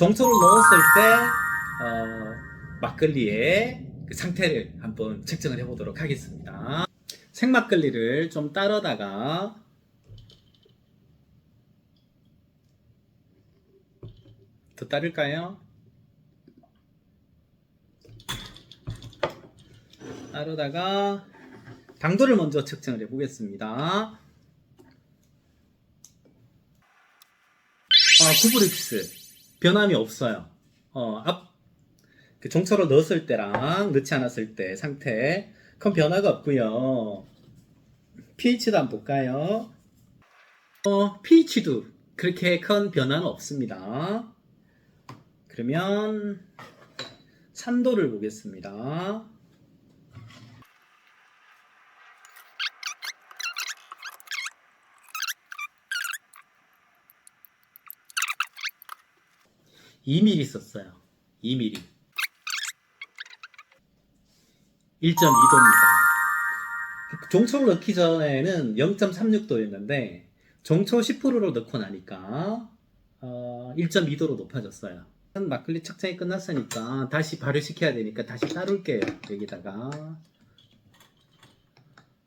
정초를 넣었을 때 막걸리의 그 상태를 한번 측정을 해보도록 하겠습니다. 생막걸리를 좀 따르다가 더 따를까요? 따르다가 당도를 먼저 측정을 해보겠습니다. 9브릭스 변함이 없어요. 그 종초를 넣었을 때랑 넣지 않았을 때 상태 큰 변화가 없고요. pH도 한번 볼까요? pH도 그렇게 큰 변화는 없습니다. 그러면 산도를 보겠습니다. (2mm) 썼어요. 2mm. 1.2도입니다. 종초를 넣기 전에는 0.36도였는데 종초 10%로 넣고 나니까 1.2도로 높아졌어요. 막걸리 측정이 끝났으니까 다시 발효시켜야 되니까 다시 따를게요. 여기다가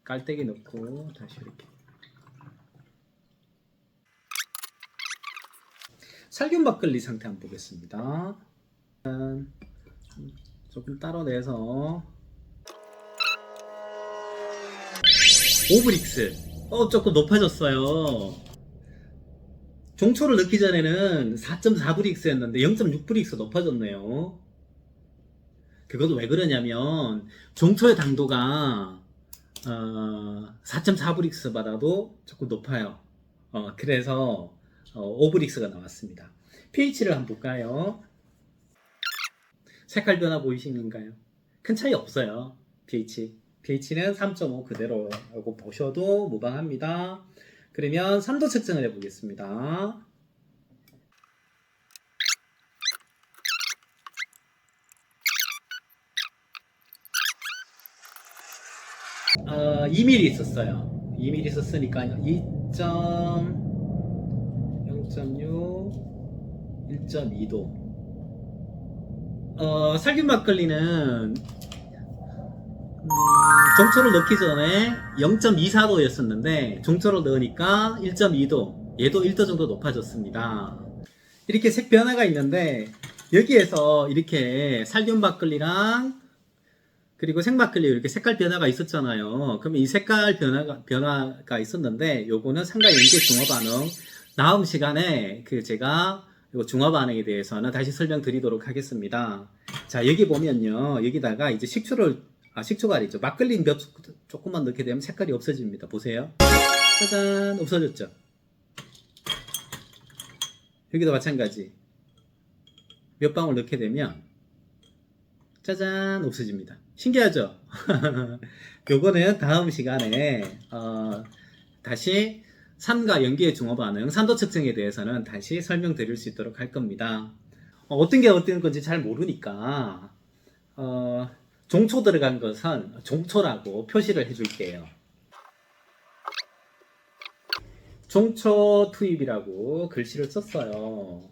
깔때기 넣고 다시 이렇게 살균 막걸리 상태 한번 보겠습니다. 조금 따로내서 5브릭스 조금 높아졌어요. 종초를 넣기 전에는 4.4브릭스였는데 0.6브릭스 높아졌네요. 그것도 왜 그러냐면 종초의 당도가 4.4브릭스 받아도 조금 높아요. 그래서 5브릭스가 나왔습니다. pH를 한번 볼까요? 색깔 변화 보이시는가요? 큰 차이 없어요. pH는 3.5 그대로라고 보셔도 무방합니다. 그러면 산도 측정을 해보겠습니다. 어, 2mm 썼어요. 2mm 썼으니까 0.6 1.2도. 살균 막걸리는 종초를 넣기 전에 0.24도였었는데 종초를 넣으니까 1.2도, 얘도 1도 정도 높아졌습니다. 이렇게 색 변화가 있는데 여기에서 이렇게 살균 막걸리랑 그리고 생막걸리 이렇게 색깔 변화가 있었잖아요. 그러면 이 색깔 변화가 있었는데 요거는 상가 연계 중화 반응, 다음 시간에 제가 중화 반응에 대해서는 다시 설명드리도록 하겠습니다. 자, 여기 보면요, 여기다가 이제 식초가 아니죠, 막걸리 몇 조금만 넣게 되면 색깔이 없어집니다. 보세요. 짜잔, 없어졌죠. 여기도 마찬가지. 몇 방울 넣게 되면 짜잔, 없어집니다. 신기하죠? 요거는 다음 시간에 다시 산과 연기의 중화 반응, 산도 측정에 대해서는 다시 설명드릴 수 있도록 할 겁니다. 어떤 게 어떤 건지 잘 모르니까 종초 들어간 것은 종초라고 표시를 해줄게요. 종초 투입이라고 글씨를 썼어요.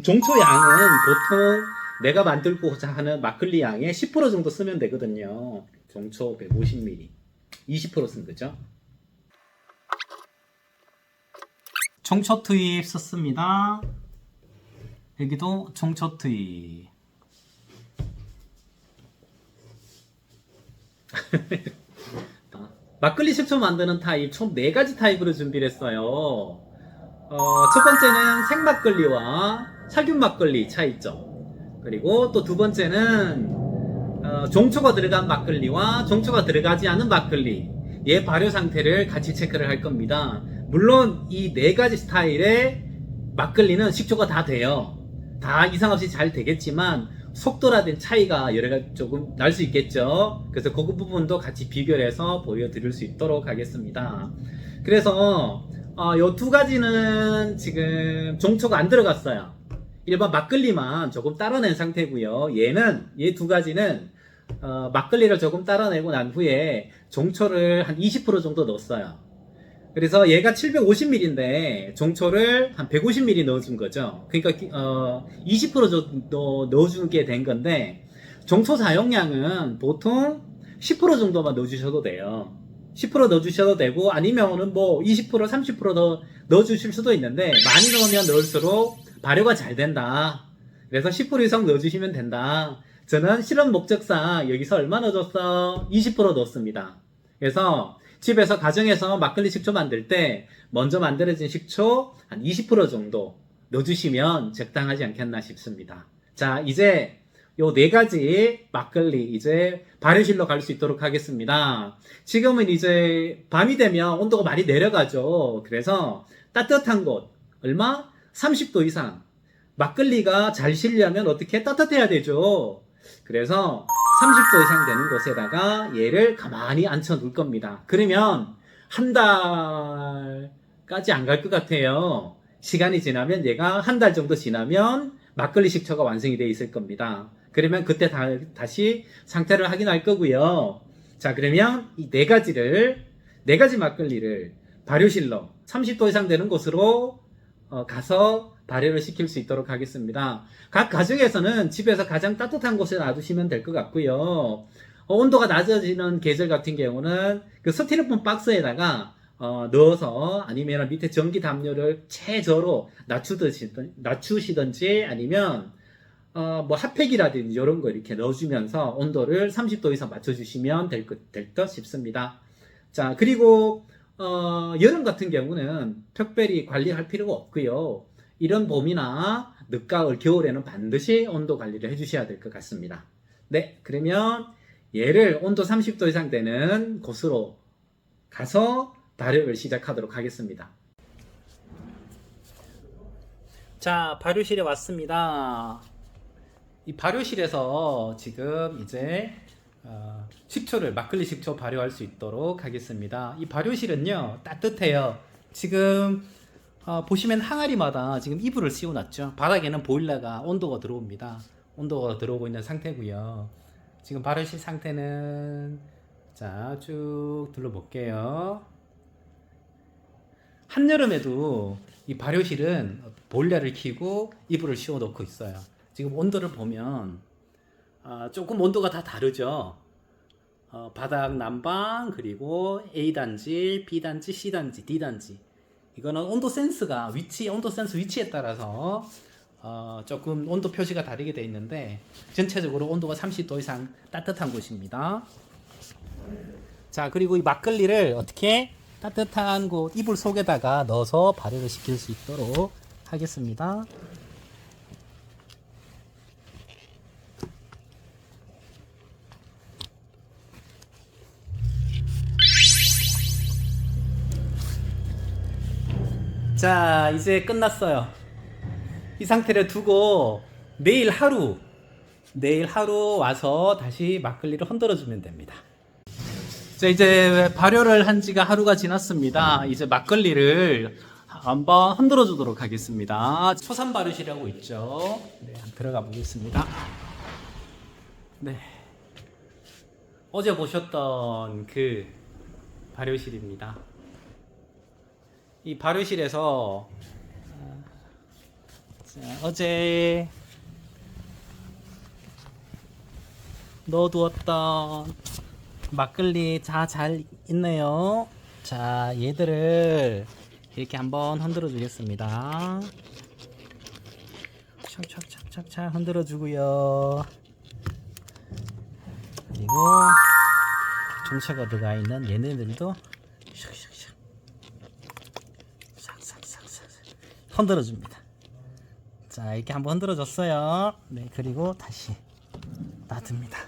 종초 양은 보통 내가 만들고자 하는 막걸리 양의 10% 정도 쓰면 되거든요. 종초 150ml 20% 쓴 거죠. 종초 투입 썼습니다. 여기도 종초 투입. 막걸리 식초 만드는 타입 총 4가지 타입으로 준비를 했어요. 첫 번째는 생막걸리와 살균 막걸리 차이점, 그리고 또 두 번째는 종초가 들어간 막걸리와 종초가 들어가지 않은 막걸리, 얘 발효 상태를 같이 체크를 할 겁니다. 물론 이 4가지 스타일의 막걸리는 식초가 다 돼요. 다 이상 없이 잘 되겠지만 속도라든 차이가 여러 가지 조금 날 수 있겠죠. 그래서 그 부분도 같이 비교를 해서 보여드릴 수 있도록 하겠습니다. 그래서 요 2가지는 지금 종초가 안 들어갔어요. 일반 막걸리만 조금 따라낸 상태고요. 얘 2가지는 막걸리를 조금 따라내고 난 후에 종초를 한 20% 정도 넣었어요. 그래서 얘가 750ml인데 종초를 한 150ml 넣어준 거죠. 그러니까 20% 정도 넣어주게 된 건데 종초 사용량은 보통 10% 정도만 넣어주셔도 돼요. 10% 넣어주셔도 되고 아니면은 뭐 20% 30%더 넣어주실 수도 있는데 많이 넣으면 넣을수록 발효가 잘 된다. 그래서 10% 이상 넣어주시면 된다. 저는 실험 목적상 여기서 얼마 넣어줬어? 20% 넣었습니다. 그래서 집에서 가정에서 막걸리 식초 만들 때 먼저 만들어진 식초 한 20% 정도 넣어주시면 적당하지 않겠나 싶습니다. 자, 이제 요 네 가지 막걸리 이제 발효실로 갈 수 있도록 하겠습니다. 지금은 이제 밤이 되면 온도가 많이 내려가죠. 그래서 따뜻한 곳 얼마? 30도 이상 막걸리가 잘 실려면 어떻게 따뜻해야 되죠. 그래서 30도 이상 되는 곳에다가 얘를 가만히 앉혀 놓을 겁니다. 그러면 한 달까지 안 갈 것 같아요. 시간이 지나면 얘가 한 달 정도 지나면 막걸리 식초가 완성이 되어 있을 겁니다. 그러면 그때 다시 상태를 확인할 거고요. 자, 그러면 이 네 가지 막걸리를 발효실로 30도 이상 되는 곳으로 가서 발효를 시킬 수 있도록 하겠습니다. 각 가정에서는 집에서 가장 따뜻한 곳에 놔두시면 될 것 같고요. 온도가 낮아지는 계절 같은 경우는 그 스티로폼 박스에다가 넣어서 아니면 밑에 전기 담요를 최저로 낮추시든지 아니면 뭐 핫팩이라든지 이런 거 이렇게 넣어주면서 온도를 30도 이상 맞춰주시면 될 것 싶습니다. 자, 그리고 여름 같은 경우는 특별히 관리할 필요가 없고요. 이런 봄이나 늦가을, 겨울에는 반드시 온도 관리를 해주셔야 될 것 같습니다. 네, 그러면 얘를 온도 30도 이상 되는 곳으로 가서 발효를 시작하도록 하겠습니다. 자, 발효실에 왔습니다. 이 발효실에서 지금 이제 식초를 막걸리 식초 발효할 수 있도록 하겠습니다. 이 발효실은요 따뜻해요. 지금 보시면 항아리마다 지금 이불을 씌워놨죠. 바닥에는 보일러가 온도가 들어옵니다. 온도가 들어오고 있는 상태고요. 지금 발효실 상태는 자, 쭉 둘러볼게요. 한여름에도 이 발효실은 보일러를 켜고 이불을 씌워 놓고 있어요. 지금 온도를 보면 조금 온도가 다 다르죠. 바닥 난방, 그리고 A단지, B단지, C단지, D단지. 이거는 온도 센스 위치에 따라서 조금 온도 표시가 다르게 되어 있는데 전체적으로 온도가 30도 이상 따뜻한 곳입니다. 자, 그리고 이 막걸리를 어떻게 따뜻한 곳 이불 속에다가 넣어서 발효를 시킬 수 있도록 하겠습니다. 자, 이제 끝났어요. 이 상태를 두고 내일 하루 와서 다시 막걸리를 흔들어 주면 됩니다. 자, 이제 발효를 한 지가 하루가 지났습니다. 이제 막걸리를 한번 흔들어 주도록 하겠습니다. 초산 발효실이라고 있죠. 네, 한번 들어가 보겠습니다. 네, 어제 보셨던 그 발효실입니다. 이 발효실에서 어제 넣어두었던 막걸리 잘 있네요. 자, 얘들을 이렇게 한번 흔들어 주겠습니다. 착착착착착 흔들어 주고요. 그리고 종차가 들어가 있는 얘네들도 샥샥샥 싹싹싹싹 흔들어 줍니다. 자, 이렇게 한번 흔들어 줬어요. 네, 그리고 다시 놔둡니다.